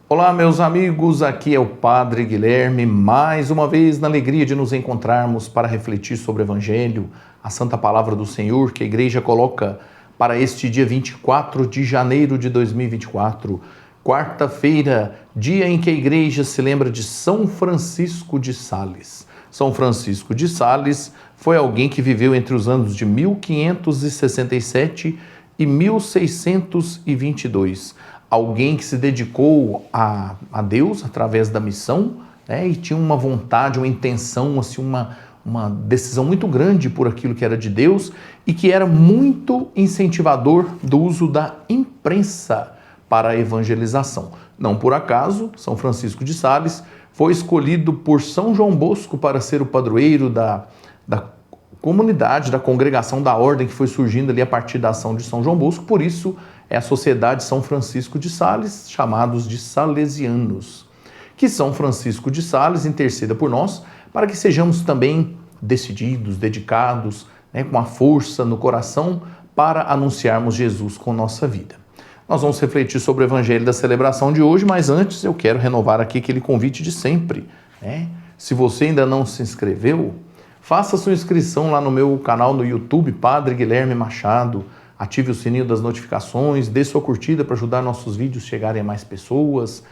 Olá, meus amigos, aqui é o Padre Guilherme, mais uma vez na alegria de nos encontrarmos para refletir sobre o Evangelho, a Santa Palavra do Senhor que a Igreja coloca para este dia 24 de janeiro de 2024, quarta-feira, dia em que a Igreja se lembra de São Francisco de Sales. São Francisco de Sales foi alguém que viveu entre os anos de 1567 e 1622. Alguém que se dedicou a Deus através da missão, né, e tinha uma vontade, uma intenção, assim, uma decisão muito grande por aquilo que era de Deus e que era muito incentivador do uso da imprensa para a evangelização. Não por acaso, São Francisco de Sales foi escolhido por São João Bosco para ser o padroeiro da comunidade, da congregação da ordem que foi surgindo ali a partir da ação de São João Bosco. Por isso é a Sociedade São Francisco de Sales, chamados de salesianos. Que São Francisco de Sales interceda por nós para que sejamos também decididos, dedicados, com a força no coração para anunciarmos Jesus com nossa vida. Nós vamos refletir sobre o Evangelho da celebração de hoje, mas antes eu quero renovar aqui aquele convite de sempre. Se você ainda não se inscreveu, faça sua inscrição lá no meu canal no YouTube, Padre Guilherme Machado. Ative o sininho das notificações, dê sua curtida para ajudar nossos vídeos a chegarem a mais pessoas.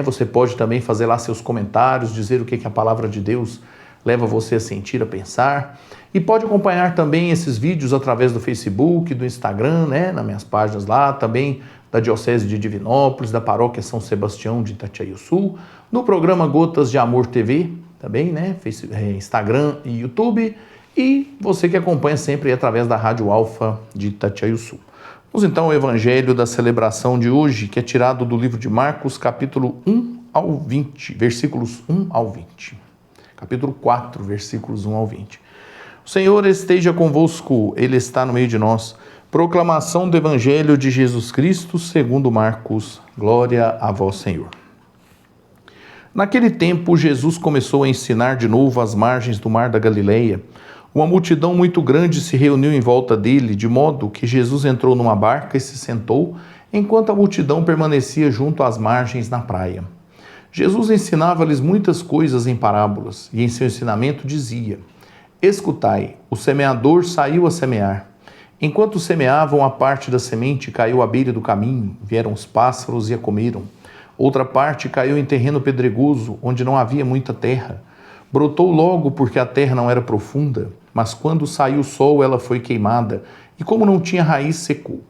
Você pode também fazer lá seus comentários, dizer o que a palavra de Deus leva você a sentir, a pensar. E pode acompanhar também esses vídeos através do Facebook, do Instagram, nas minhas páginas lá, também da Diocese de Divinópolis, da Paróquia São Sebastião de Itatiaia-Sul, no programa Gotas de Amor TV, também, Instagram e YouTube, e você que acompanha sempre através da Rádio Alfa de Itatiaia-Sul. Vamos então ao Evangelho da celebração de hoje, que é tirado do livro de Marcos, capítulo 1 ao 20, versículos 1 ao 20. Capítulo 4, versículos 1 ao 20. O Senhor esteja convosco, Ele está no meio de nós. Proclamação do Evangelho de Jesus Cristo, segundo Marcos. Glória a vós, Senhor. Naquele tempo, Jesus começou a ensinar de novo às margens do mar da Galileia. Uma multidão muito grande se reuniu em volta dele, de modo que Jesus entrou numa barca e se sentou, enquanto a multidão permanecia junto às margens na praia. Jesus ensinava-lhes muitas coisas em parábolas, e em seu ensinamento dizia: Escutai, o semeador saiu a semear. Enquanto semeavam, a parte da semente caiu à beira do caminho, vieram os pássaros e a comeram. Outra parte caiu em terreno pedregoso, onde não havia muita terra. Brotou logo porque a terra não era profunda, mas quando saiu o sol ela foi queimada, e como não tinha raiz, secou.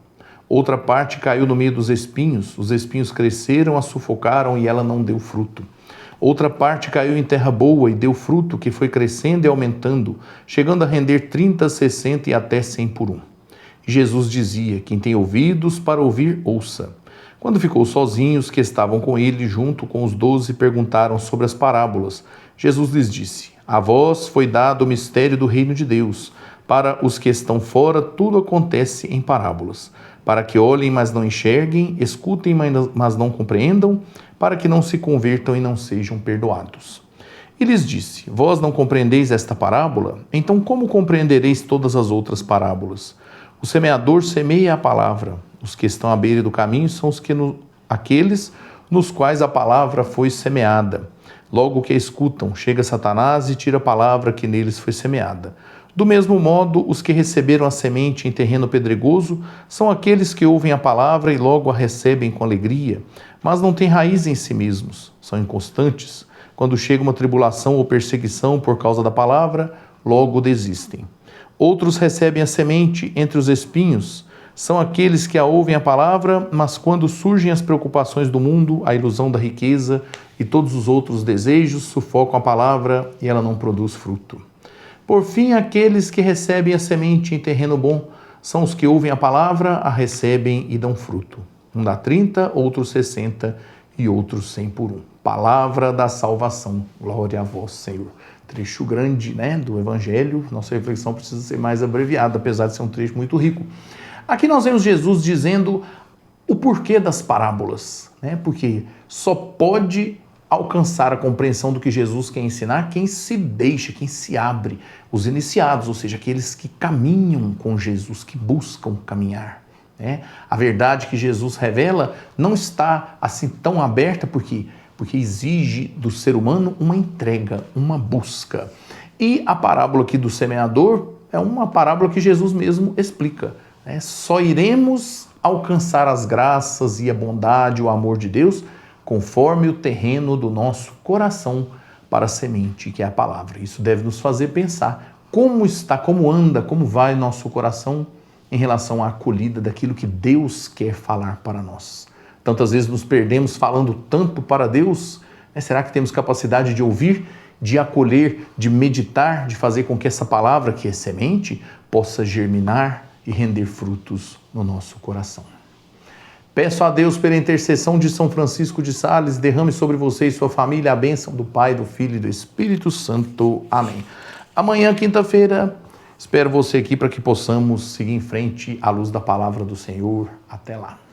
Outra parte caiu no meio dos espinhos, os espinhos cresceram, a sufocaram e ela não deu fruto. Outra parte caiu em terra boa e deu fruto que foi crescendo e aumentando, chegando a render 30, 60 e até 100 por um. E Jesus dizia: Quem tem ouvidos para ouvir, ouça. Quando ficou sozinho, os que estavam com ele, junto com os 12, perguntaram sobre as parábolas. Jesus lhes disse: A vós foi dado o mistério do reino de Deus. Para os que estão fora, tudo acontece em parábolas. Para que olhem, mas não enxerguem, escutem, mas não compreendam, para que não se convertam e não sejam perdoados. E lhes disse: Vós não compreendeis esta parábola? Então como compreendereis todas as outras parábolas? O semeador semeia a palavra. Os que estão à beira do caminho são aqueles nos quais a palavra foi semeada. Logo que a escutam, chega Satanás e tira a palavra que neles foi semeada. Do mesmo modo, os que receberam a semente em terreno pedregoso são aqueles que ouvem a palavra e logo a recebem com alegria, mas não têm raiz em si mesmos, são inconstantes. Quando chega uma tribulação ou perseguição por causa da palavra, logo desistem. Outros recebem a semente entre os espinhos, são aqueles que a ouvem a palavra, mas quando surgem as preocupações do mundo, a ilusão da riqueza e todos os outros desejos, sufocam a palavra e ela não produz fruto. Por fim, aqueles que recebem a semente em terreno bom são os que ouvem a palavra, a recebem e dão fruto. Um dá 30, outros 60 e outros 100 por um. Palavra da salvação. Glória a vós, Senhor. Trecho grande, do Evangelho. Nossa reflexão precisa ser mais abreviada, apesar de ser um trecho muito rico. Aqui nós vemos Jesus dizendo o porquê das parábolas, Porque só pode alcançar a compreensão do que Jesus quer ensinar quem se deixa, quem se abre, os iniciados, ou seja, aqueles que caminham com Jesus, que buscam caminhar. né? A verdade que Jesus revela não está assim tão aberta porque exige do ser humano uma entrega, uma busca. E a parábola aqui do semeador é uma parábola que Jesus mesmo explica, né? Só iremos alcançar as graças e a bondade, o amor de Deus, conforme o terreno do nosso coração para a semente, que é a palavra. Isso deve nos fazer pensar como está, como anda, como vai nosso coração em relação à acolhida daquilo que Deus quer falar para nós. Tantas vezes nos perdemos falando tanto para Deus, né? Será que temos capacidade de ouvir, de acolher, de meditar, de fazer com que essa palavra, que é semente, possa germinar e render frutos no nosso coração? Peço a Deus, pela intercessão de São Francisco de Sales, derrame sobre você e sua família a bênção do Pai, do Filho e do Espírito Santo. Amém. Amanhã, quinta-feira, espero você aqui para que possamos seguir em frente à luz da palavra do Senhor. Até lá.